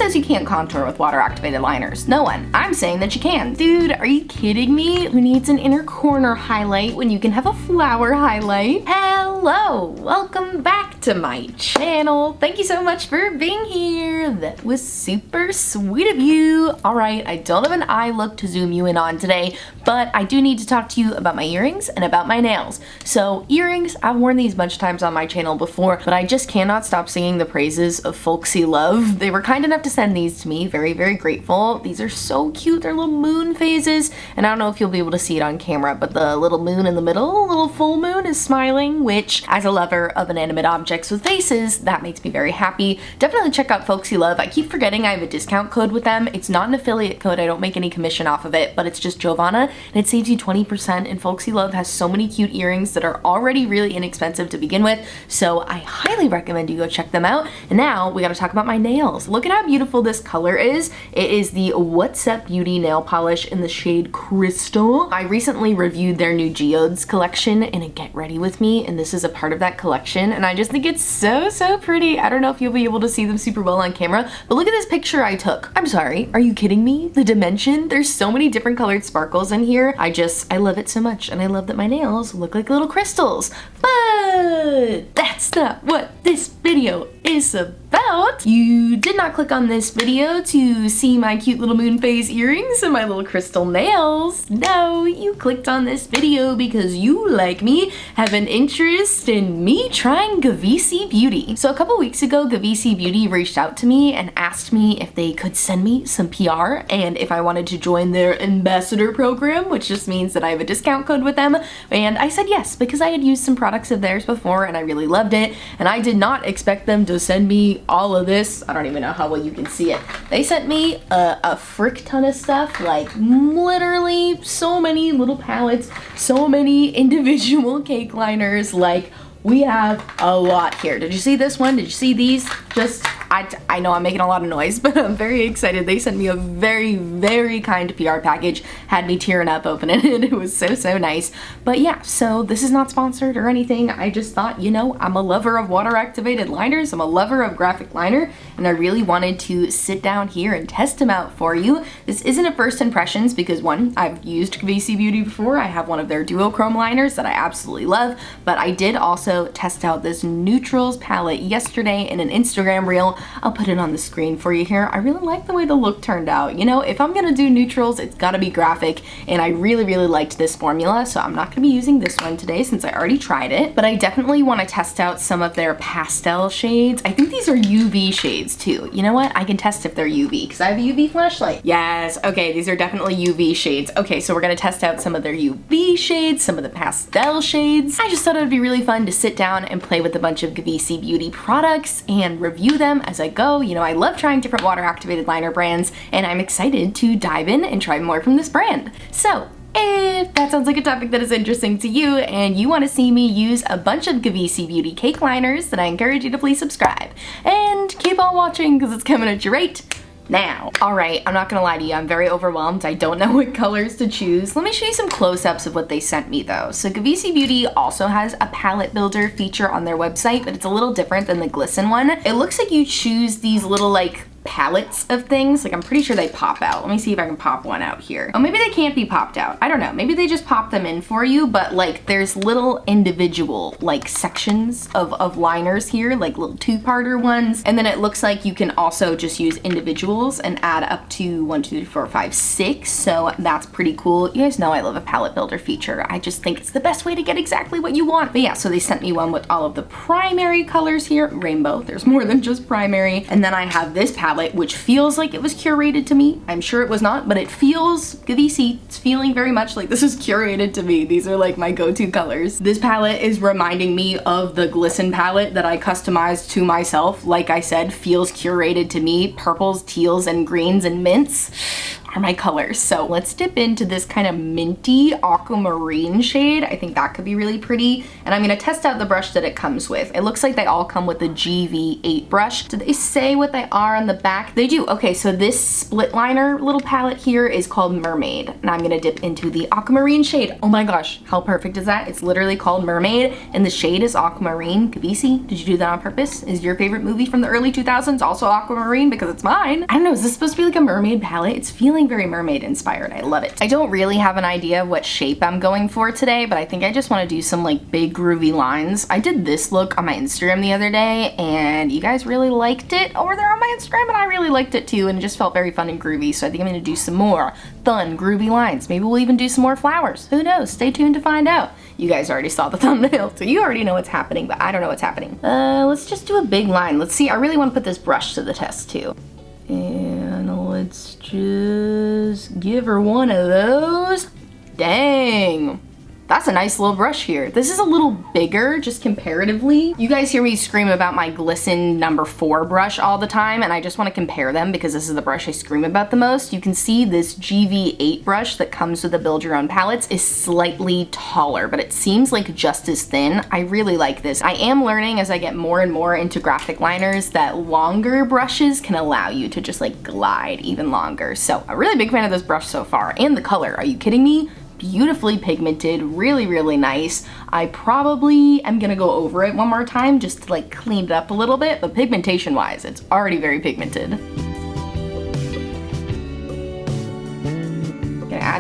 says you can't contour with water activated liners? No one. I'm saying that you can. Dude, are you kidding me? Who needs an inner corner highlight when you can have a flower highlight? Hello, welcome back to my channel. Thank you so much for being here. That was super sweet of you. All right, I don't have an eye look to zoom you in on today, but I do need to talk to you about my earrings and about my nails. So earrings, I've worn these a bunch of times on my channel before, but I just cannot stop singing the praises of Folksy Love. They were kind enough to send these to me. Very, very grateful. These are so cute. They're little moon phases, and I don't know if you'll be able to see it on camera, but the little moon in the middle, little full moon, is smiling, which as a lover of inanimate objects with faces, that makes me very happy. Definitely check out Folksy Love. I keep forgetting I have a discount code with them. It's not an affiliate code. I don't make any commission off of it, but it's just Giovanna, and it saves you 20%, and Folksy Love has so many cute earrings that are already really inexpensive to begin with, so I highly recommend you go check them out. And now we gotta talk about my nails. Look at how beautiful this color is. It is the What's Up Beauty nail polish in the shade Crystal. I recently reviewed their new Geodes collection in a Get Ready With Me, and this is a part of that collection, and I just think it's so pretty. I don't know if you'll be able to see them super well on camera, but look at this picture I took. I'm sorry, are you kidding me? The dimension? There's so many different colored sparkles in here. I love it so much, and I love that my nails look like little crystals. But that's not what this video is about. You did not click on this video to see my cute little moon phase earrings and my little crystal nails. No, you clicked on this video because you, like me, have an interest in me trying GAVISSI Beauty. So a couple weeks ago, GAVISSI Beauty reached out to me and asked me if they could send me some PR and if I wanted to join their ambassador program, which just means that I have a discount code with them. And I said yes, because I had used some products of theirs before and I really loved it, and I did not expect them to send me all of this. I don't even know how well you can see it. They sent me a frick ton of stuff, like literally so many little palettes, so many individual cake liners. Like, we have a lot here. Did you see this one? Did you see these? I know I'm making a lot of noise, but I'm very excited. They sent me a very kind PR package. Had me tearing up opening it. It was so nice. But yeah, so this is not sponsored or anything. I just thought, you know, I'm a lover of water activated liners. I'm a lover of graphic liner, and I really wanted to sit down here and test them out for you. This isn't a first impressions because one, I've used GAVISSI Beauty before. I have one of their Duochrome liners that I absolutely love, but I did also test out this neutrals palette yesterday in an Instagram reel. I'll put it on the screen for you here. I really like the way the look turned out. You know, if I'm gonna do neutrals, it's gotta be graphic, and I really liked this formula, so I'm not gonna be using this one today since I already tried it, but I definitely wanna test out some of their pastel shades. I think these are UV shades too. You know what? I can test if they're UV because I have a UV flashlight. Yes, okay, these are definitely UV shades. Okay, so we're gonna test out some of their UV shades, some of the pastel shades. I just thought it would be really fun to sit down and play with a bunch of GAVISSI Beauty products and review them as I go. You know, I love trying different water activated liner brands, and I'm excited to dive in and try more from this brand. So if that sounds like a topic that is interesting to you and you want to see me use a bunch of GAVISSI Beauty cake liners, then I encourage you to please subscribe and keep on watching because it's coming at you right now. All right, I'm not gonna lie to you, I'm very overwhelmed. I don't know what colors to choose. Let me show you some close-ups of what they sent me though. So GAVISSI Beauty also has a palette builder feature on their website, but it's a little different than the Glisten one. It looks like you choose these little like palettes of things. Like, I'm pretty sure they pop out. Let me see if I can pop one out here. Oh, maybe they can't be popped out. I don't know. Maybe they just pop them in for you, but like there's little individual like sections of liners here, like little two-parter ones. And then it looks like you can also just use individuals and add up to 1, 2, 3, 4, 5, 6. So that's pretty cool. You guys know I love a palette builder feature. I just think it's the best way to get exactly what you want. But yeah, so they sent me one with all of the primary colors here. Rainbow. There's more than just primary. And then I have this palette which feels like it was curated to me. I'm sure it was not, but it feels GAVISSI. It's feeling very much like this is curated to me. These are like my go-to colors. This palette is reminding me of the Glisten palette that I customized to myself. Like I said, feels curated to me. Purples, teals, and greens, and mints. are my colors. So let's dip into this kind of minty aquamarine shade. I think that could be really pretty. And I'm gonna test out the brush that it comes with. It looks like they all come with the GV8 brush. Do they say what they are on the back? They do. Okay, so this split liner little palette here is called Mermaid. And I'm gonna dip into the aquamarine shade. Oh my gosh, how perfect is that? It's literally called Mermaid and the shade is aquamarine. GAVISSI, did you do that on purpose? Is your favorite movie from the early 2000s also aquamarine? Because it's mine. I don't know, is this supposed to be like a mermaid palette? It's feeling very mermaid inspired. I love it. I don't really have an idea of what shape I'm going for today, but I think I just want to do some like big groovy lines. I did this look on my Instagram the other day and you guys really liked it over there on my Instagram and I really liked it too and it just felt very fun and groovy. So I think I'm going to do some more fun groovy lines. Maybe we'll even do some more flowers. Who knows? Stay tuned to find out. You guys already saw the thumbnail, so you already know what's happening, but I don't know what's happening. Let's just do a big line. Let's see. I really want to put this brush to the test too. And let's just give her one of those. Dang. That's a nice little brush here. This is a little bigger, just comparatively. You guys hear me scream about my Glisten number 4 brush all the time, and I just want to compare them because this is the brush I scream about the most. You can see this GV8 brush that comes with the Build Your Own palettes is slightly taller, but it seems like just as thin. I really like this. I am learning as I get more and more into graphic liners that longer brushes can allow you to just like glide even longer. So I'm a really big fan of this brush so far, and the color. Are you kidding me? Beautifully pigmented, really, really nice. I probably am gonna go over it one more time just to like clean it up a little bit, but pigmentation wise, it's already very pigmented.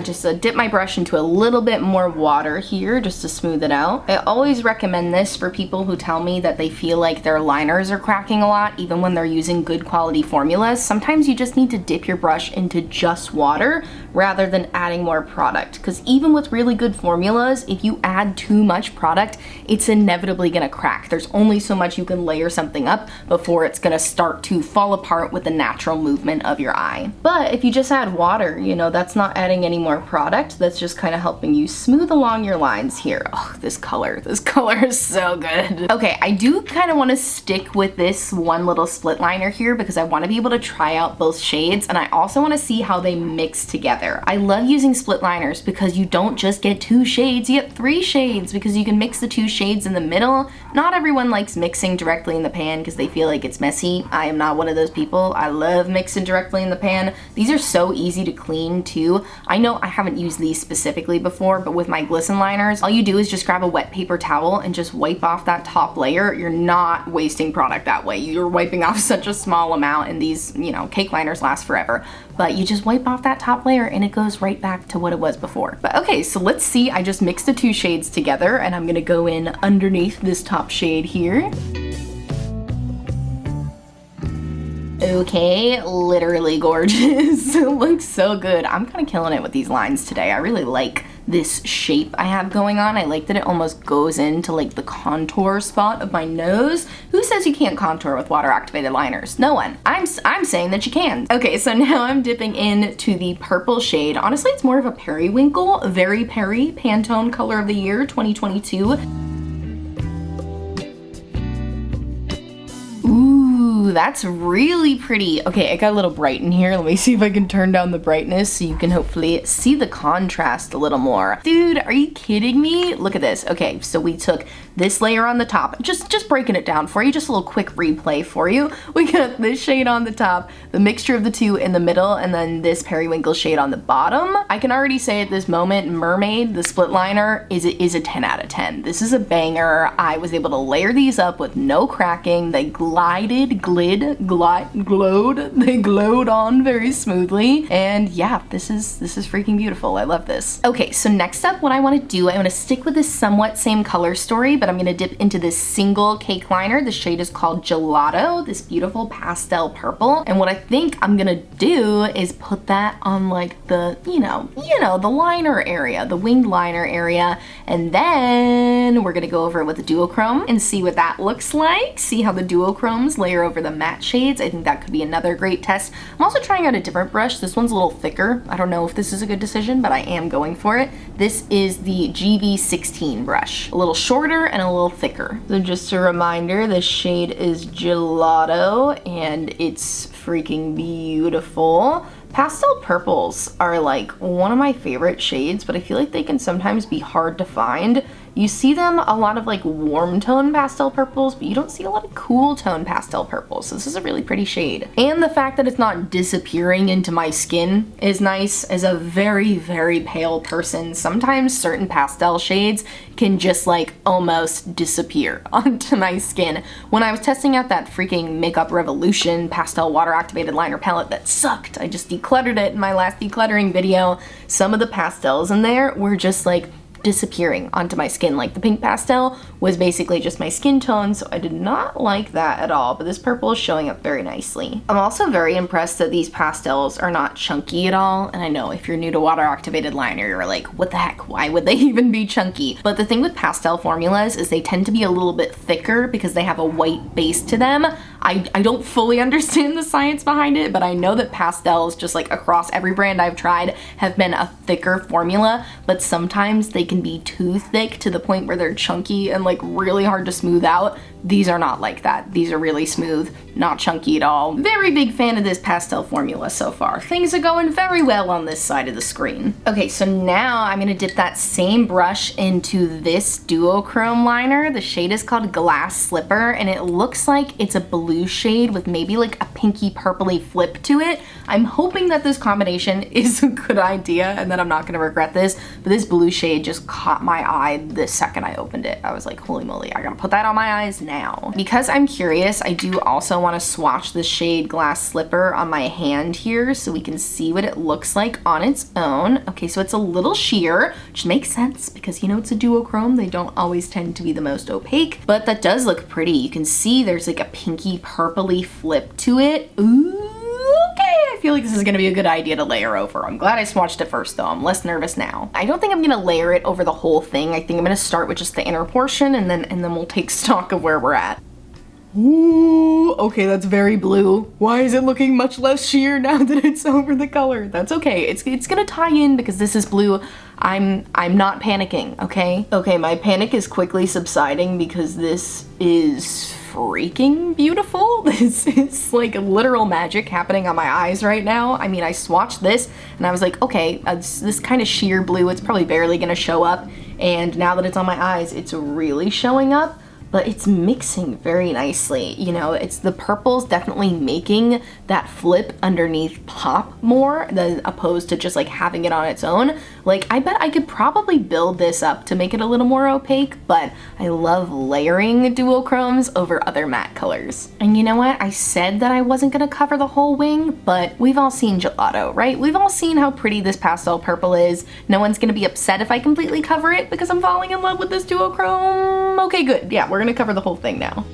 Just dip my brush into a little bit more water here just to smooth it out. I always recommend this for people who tell me that they feel like their liners are cracking a lot even when they're using good quality formulas. Sometimes you just need to dip your brush into just water rather than adding more product, because even with really good formulas, if you add too much product, it's inevitably gonna crack. There's only so much you can layer something up before it's gonna start to fall apart with the natural movement of your eye. But if you just add water, you know, that's not adding any more product, that's just kind of helping you smooth along your lines here. Oh, this color is so good. Okay, I do kind of want to stick with this one little split liner here because I want to be able to try out both shades and I also want to see how they mix together. I love using split liners because you don't just get 2 shades, you get 3 shades because you can mix the 2 shades in the middle. Not everyone likes mixing directly in the pan because they feel like it's messy. I am not one of those people. I love mixing directly in the pan. These are so easy to clean too. I know I haven't used these specifically before, but with my Glisten liners, all you do is just grab a wet paper towel and just wipe off that top layer. You're not wasting product that way. You're wiping off such a small amount, and these, you know, cake liners last forever. But you just wipe off that top layer and it goes right back to what it was before. But okay, so let's see. I just mixed the 2 shades together and I'm gonna go in underneath this top shade here. Okay, literally gorgeous. It looks so good. I'm kind of killing it with these lines today. I really like this shape I have going on. I like that it almost goes into like the contour spot of my nose. Who says you can't contour with water activated liners? No one. I'm saying that you can. Okay, so now I'm dipping into the purple shade. Honestly, it's more of a periwinkle, very Peri, Pantone color of the year 2022. Ooh, that's really pretty. Okay, it got a little bright in here. Let me see if I can turn down the brightness so you can hopefully see the contrast a little more. Dude, are you kidding me? Look at this. Okay, so we took this layer on the top, just breaking it down for you, just a little quick replay for you. We got this shade on the top, the mixture of the 2 in the middle, and then this periwinkle shade on the bottom. I can already say at this moment, Mermaid, the split liner, is a 10 out of 10. This is a banger. I was able to layer these up with no cracking. They glowed on very smoothly, and yeah, this is freaking beautiful. I love this. Okay, so next up, what I want to do, I want to stick with this somewhat same color story, but I'm going to dip into this single cake liner. The shade is called Gelato, this beautiful pastel purple, and what I think I'm gonna do is put that on like the, you know, the liner area, the winged liner area, and then we're gonna go over it with the duochrome and see what that looks like. See how the duochromes layer over the matte shades. I think that could be another great test. I'm also trying out a different brush. This one's a little thicker. I don't know if this is a good decision, but I am going for it. This is the GV16 brush. A little shorter and a little thicker. So just a reminder, the shade is Gelato and it's freaking beautiful. Pastel purples are like one of my favorite shades, but I feel like they can sometimes be hard to find. You see them a lot of like warm tone pastel purples, but you don't see a lot of cool tone pastel purples. So this is a really pretty shade. And the fact that it's not disappearing into my skin is nice. As a very, very pale person, sometimes certain pastel shades can just like almost disappear onto my skin. When I was testing out that freaking Makeup Revolution pastel water activated liner palette that sucked, I just decluttered it in my last decluttering video. Some of the pastels in there were just like disappearing onto my skin. Like the pink pastel was basically just my skin tone, so I did not like that at all, but this purple is showing up very nicely. I'm also very impressed that these pastels are not chunky at all, and I know if you're new to water activated liner, you're like, what the heck, why would they even be chunky? But the thing with pastel formulas is they tend to be a little bit thicker because they have a white base to them. I don't fully understand the science behind it, but I know that pastels, just like across every brand I've tried, have been a thicker formula, but sometimes they can be too thick to the point where they're chunky and like really hard to smooth out. These are not like that. These are really smooth, not chunky at all. Very big fan of this pastel formula so far. Things are going very well on this side of the screen. Okay, so now I'm gonna dip that same brush into this Duochrome liner. The shade is called Glass Slipper, and it looks like it's a blue shade with maybe like a pinky purpley flip to it. I'm hoping that this combination is a good idea and that I'm not gonna regret this, but this blue shade just caught my eye the second I opened it. I was like, holy moly, I gotta put that on my eyes now. Because I'm curious, I do also want to swatch the shade Glass Slipper on my hand here so we can see what it looks like on its own. Okay, so it's a little sheer, which makes sense because, you know, it's a duochrome. They don't always tend to be the most opaque, but that does look pretty. You can see there's like a pinky purpley flip to it. Ooh. Okay, I feel like this is gonna be a good idea to layer over. I'm glad I swatched it first though. I'm less nervous now. I don't think I'm gonna layer it over the whole thing. I think I'm gonna start with just the inner portion and then we'll take stock of where we're at. Ooh, okay, that's very blue. Why is it looking much less sheer now that it's over the color? That's okay. It's gonna tie in because this is blue. I'm not panicking, okay? Okay, my panic is quickly subsiding because this is freaking beautiful. This is like literal magic happening on my eyes right now. I mean, I swatched this and I was like, okay, this kind of sheer blue, it's probably barely gonna show up. And now that it's on my eyes, it's really showing up. But it's mixing very nicely. You know, it's the purple's definitely making that flip underneath pop more than opposed to just like having it on its own. Like, I bet I could probably build this up to make it a little more opaque, but I love layering duochromes over other matte colors. And you know what? I said that I wasn't gonna cover the whole wing, but we've all seen Gelato, right? We've all seen how pretty this pastel purple is. No one's gonna be upset if I completely cover it because I'm falling in love with this duochrome. Okay, good. Yeah, we're gonna cover the whole thing now.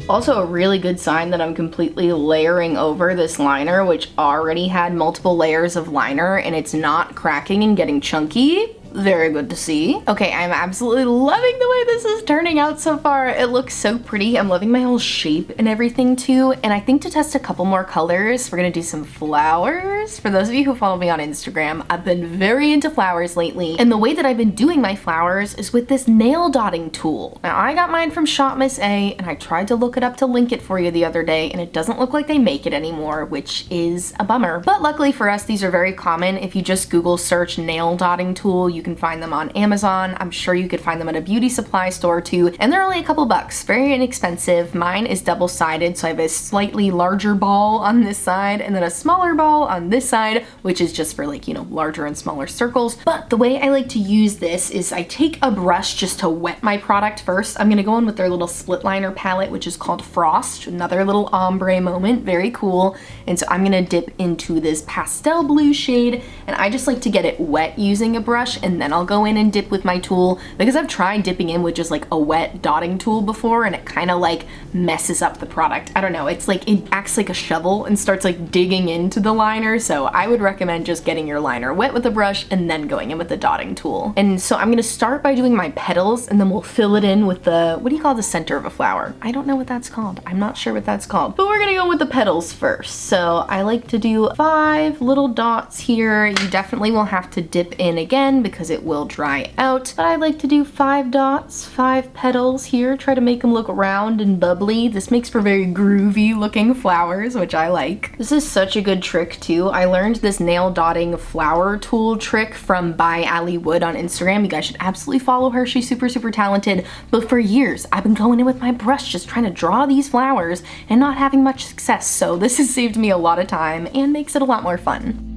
Also a really good sign that I'm completely layering over this liner, which already had multiple layers of liner and it's not cracking and getting chunky. Very good to see. Okay, I'm absolutely loving the way this is turning out so far. It looks so pretty. I'm loving my whole shape and everything too. And I think to test a couple more colors, we're gonna do some flowers. For those of you who follow me on Instagram, I've been very into flowers lately. And the way that I've been doing my flowers is with this nail dotting tool. Now I got mine from Shop Miss A and I tried to look it up to link it for you the other day and it doesn't look like they make it anymore, which is a bummer. But luckily for us, these are very common. If you just Google search nail dotting tool, you can find them on Amazon. I'm sure you could find them at a beauty supply store too, and they're only a couple bucks. Very inexpensive. Mine is double-sided, so I have a slightly larger ball on this side and then a smaller ball on this side, which is just for like, you know, larger and smaller circles. But the way I like to use this is I take a brush just to wet my product first. I'm gonna go in with their little split liner palette, which is called Frost. Another little ombre moment, very cool. And so I'm gonna dip into this pastel blue shade, and I just like to get it wet using a brush, and then I'll go in and dip with my tool because I've tried dipping in with just like a wet dotting tool before and it kind of like messes up the product. I don't know, it's like it acts like a shovel and starts like digging into the liner, so I would recommend just getting your liner wet with a brush and then going in with the dotting tool. And so I'm gonna start by doing my petals and then we'll fill it in with the, what do you call the center of a flower? I don't know what that's called. I'm not sure what that's called, but we're gonna go with the petals first. So I like to do 5 little dots here. You definitely will have to dip in again because because it will dry out. But I like to do 5 dots, 5 petals here, try to make them look round and bubbly. This makes for very groovy looking flowers, which I like. This is such a good trick too. I learned this nail dotting flower tool trick from By Ali Wood on Instagram. You guys should absolutely follow her. She's super, super talented. But for years, I've been going in with my brush just trying to draw these flowers and not having much success. So this has saved me a lot of time and makes it a lot more fun.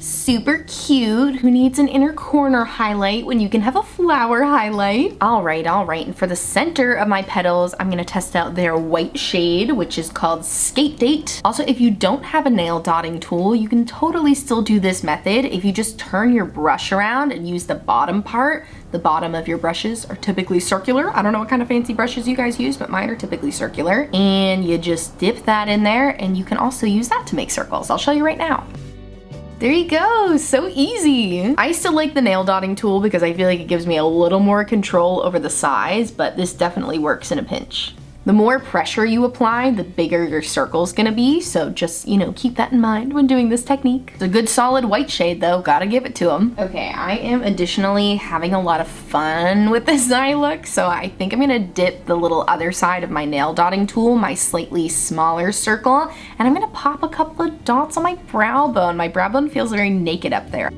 Super cute. Who needs an inner corner highlight when you can have a flower highlight? All right. And for the center of my petals, I'm gonna test out their white shade, which is called Skate Date. Also, if you don't have a nail dotting tool, you can totally still do this method. If you just turn your brush around and use the bottom part, the bottom of your brushes are typically circular. I don't know what kind of fancy brushes you guys use, but mine are typically circular. And you just dip that in there, and you can also use that to make circles. I'll show you right now. There you go, so easy. I still like the nail dotting tool because I feel like it gives me a little more control over the size, but this definitely works in a pinch. The more pressure you apply, the bigger your circle's gonna be, so just, keep that in mind when doing this technique. It's a good solid white shade though, gotta give it to them. Okay, I am additionally having a lot of fun with this eye look, so I think I'm gonna dip the little other side of my nail dotting tool, my slightly smaller circle, and I'm gonna pop a couple of dots on my brow bone. My brow bone feels very naked up there.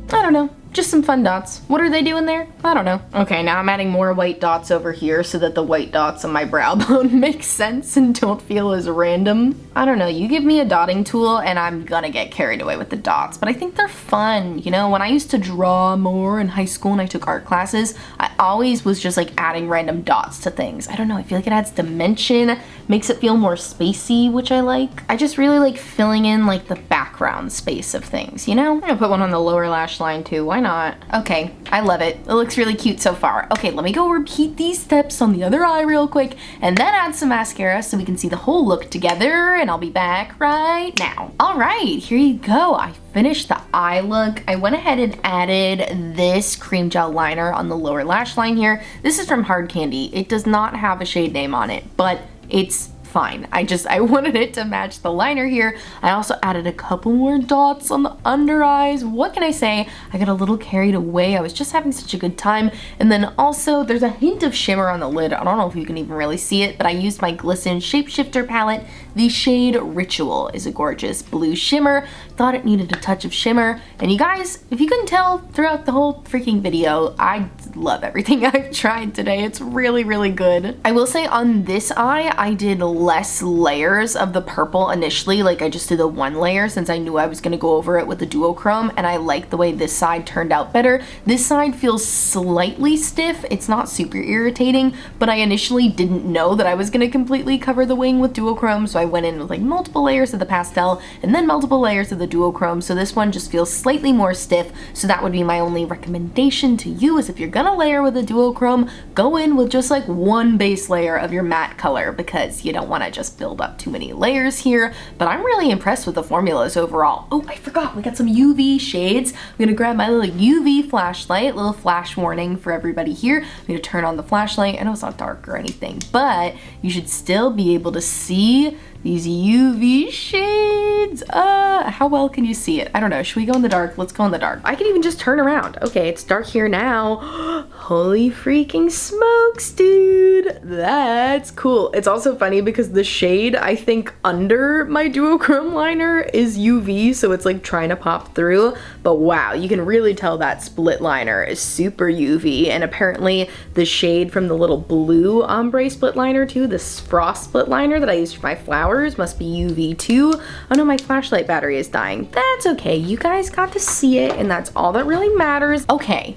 I don't know. Just some fun dots. What are they doing there? I don't know. Okay, now I'm adding more white dots over here so that the white dots on my brow bone make sense and don't feel as random. I don't know, you give me a dotting tool and I'm gonna get carried away with the dots, but I think they're fun. When I used to draw more in high school and I took art classes, I always was just like adding random dots to things. I don't know, I feel like it adds dimension, makes it feel more spacey, which I like. I just really like filling in like the background space of things, I'm gonna put one on the lower lash line too, why not? Okay, I love it. It looks really cute so far. Okay, let me go repeat these steps on the other eye real quick and then add some mascara so we can see the whole look together, and I'll be back right now. All right, here you go. I finished the eye look. I went ahead and added this cream gel liner on the lower lash line here. This is from Hard Candy. It does not have a shade name on it, but it's fine. I wanted it to match the liner here. I also added a couple more dots on the under eyes. What can I say? I got a little carried away. I was just having such a good time. And then also there's a hint of shimmer on the lid. I don't know if you can even really see it, but I used my Glisten Shapeshifter palette. The shade Ritual is a gorgeous blue shimmer. Thought it needed a touch of shimmer. And you guys, if you couldn't tell throughout the whole freaking video, I love everything I've tried today. It's really, really good. I will say on this eye, I did less layers of the purple initially. Like I just did the one layer since I knew I was gonna go over it with the duochrome, and I like the way this side turned out better. This side feels slightly stiff. It's not super irritating, but I initially didn't know that I was gonna completely cover the wing with duochrome, so I went in with like multiple layers of the pastel and then multiple layers of the duochrome, so this one just feels slightly more stiff. So that would be my only recommendation to you, is if you're gonna layer with a duochrome, go in with just like one base layer of your matte color, because you don't want to just build up too many layers here. But I'm really impressed with the formulas overall. Oh, I forgot, we got some UV shades. I'm gonna grab my little UV flashlight, little flash warning for everybody here. I'm gonna turn on the flashlight. I know it's not dark or anything, but you should still be able to see these UV shades. How well can you see it? I don't know. Should we go in the dark? Let's go in the dark. I can even just turn around. Okay, it's dark here now. Holy freaking smokes, dude. That's cool. It's also funny because the shade, I think, under my duochrome liner is UV, so it's like trying to pop through. But wow, you can really tell that split liner is super UV. And apparently the shade from the little blue ombre split liner too, this frost split liner that I used for my flowers, must be UV too. Oh no, my flashlight battery is dying. That's okay. You guys got to see it, and that's all that really matters. Okay,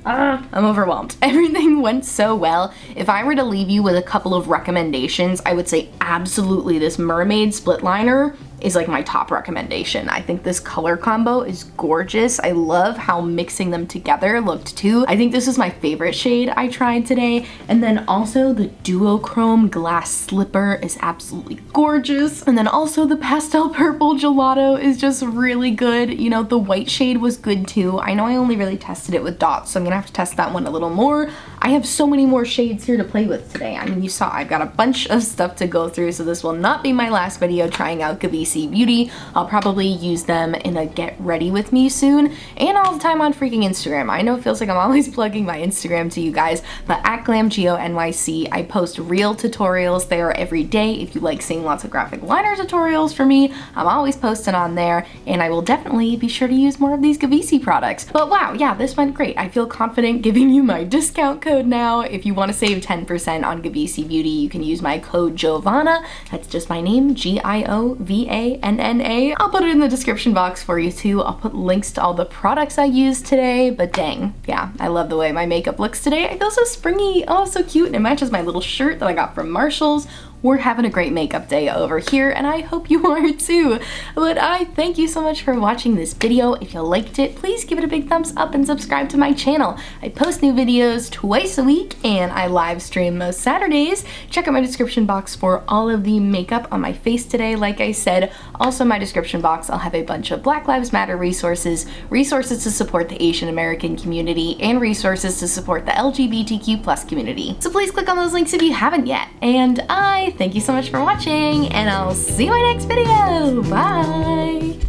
I'm overwhelmed. Everything went so well. If I were to leave you with a couple of recommendations, I would say absolutely this mermaid split liner is like my top recommendation. I think this color combo is gorgeous. I love how mixing them together looked too. I think this is my favorite shade I tried today. And then also the duochrome glass slipper is absolutely gorgeous. And then also the pastel purple gelato is just really good. You know, the white shade was good too. I know I only really tested it with dots, so I'm gonna have to test that one a little more. I have so many more shades here to play with today. I mean, you saw I've got a bunch of stuff to go through, so this will not be my last video trying out GAVISSI Beauty. I'll probably use them in a get ready with me soon, and all the time on freaking Instagram. I know it feels like I'm always plugging my Instagram to you guys, but at GlamGeoNYC, I post real tutorials there every day. If you like seeing lots of graphic liner tutorials from me, I'm always posting on there, and I will definitely be sure to use more of these GAVISSI products. But wow, yeah, this went great. I feel confident giving you my discount code now. If you want to save 10% on GAVISSI Beauty, you can use my code Giovanna. That's just my name, Giovanna. I'll put it in the description box for you too. I'll put links to all the products I used today, but dang, yeah, I love the way my makeup looks today. I feel so springy, oh, so cute, and it matches my little shirt that I got from Marshall's. We're having a great makeup day over here, and I hope you are too. But I thank you so much for watching this video. If you liked it, please give it a big thumbs up and subscribe to my channel. I post new videos twice a week, and I live stream most Saturdays. Check out my description box for all of the makeup on my face today, like I said. Also in my description box, I'll have a bunch of Black Lives Matter resources, resources to support the Asian American community, and resources to support the LGBTQ+ community. So please click on those links if you haven't yet. And I thank you so much for watching, and I'll see you in my next video. Bye!